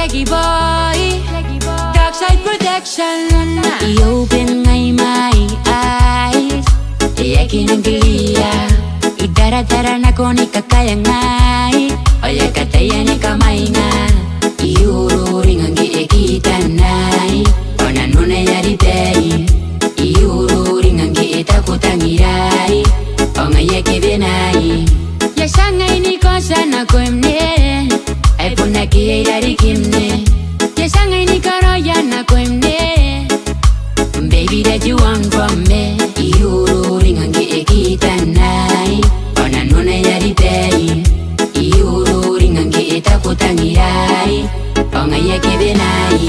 Takky Boy, dark side protection. You open my eyes, yakin ang giliya. Idara-dara na ko ni kakayangay, oya kataya ni kamay nga. Ururinga Ngke E Kitanai, ona nuna yari pei. Ururinga Ngke E takutangirai, onga yake benai. Yasangay ni ko sana ko emne, ay punaki ay dari kimne. Yasangay ni karoya na ko emne, baby that you want from me. Ururinga Ngke E Kitanai, ona nuna yari pei. Ururinga Ngke E takutangirai, onga yake benai.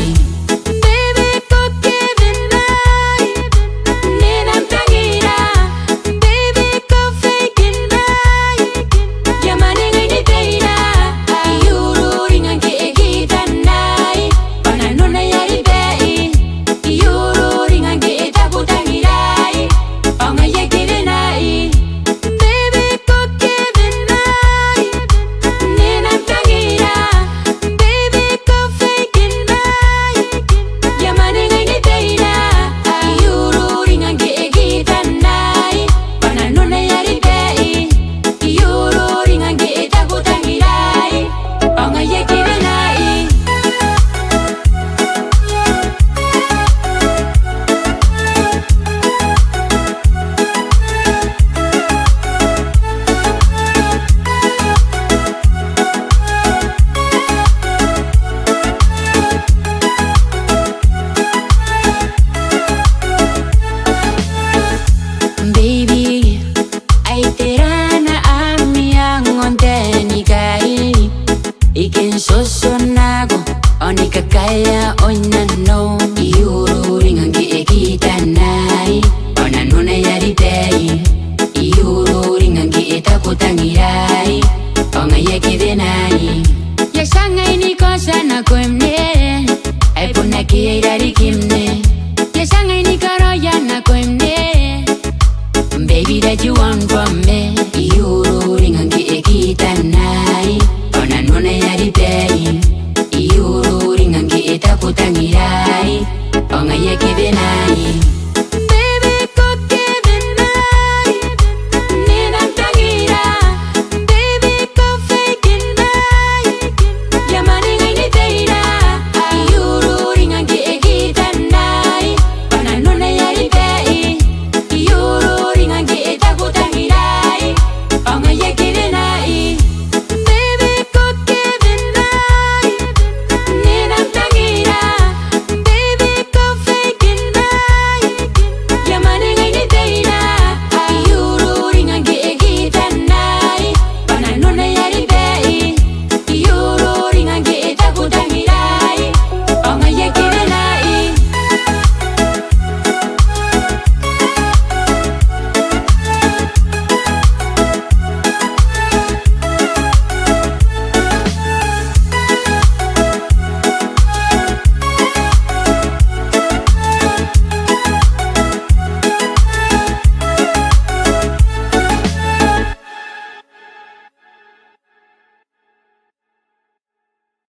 Ikin sosonago, oni kakaya oina no. Ururinga Ngke E Kitanai, ona nuna yari pei. Ururinga Ngke E takutangirai, onga yake benai. Yasangay ni ko sana ko emne, ay punaki ay dari kimne. Yasangay ni karoya na ko emne, baby that you want from me. Ururinga Ngke E Kitanai, ona nuna yari pei. Ururinga Ngke E takutangirai, onga yake benai.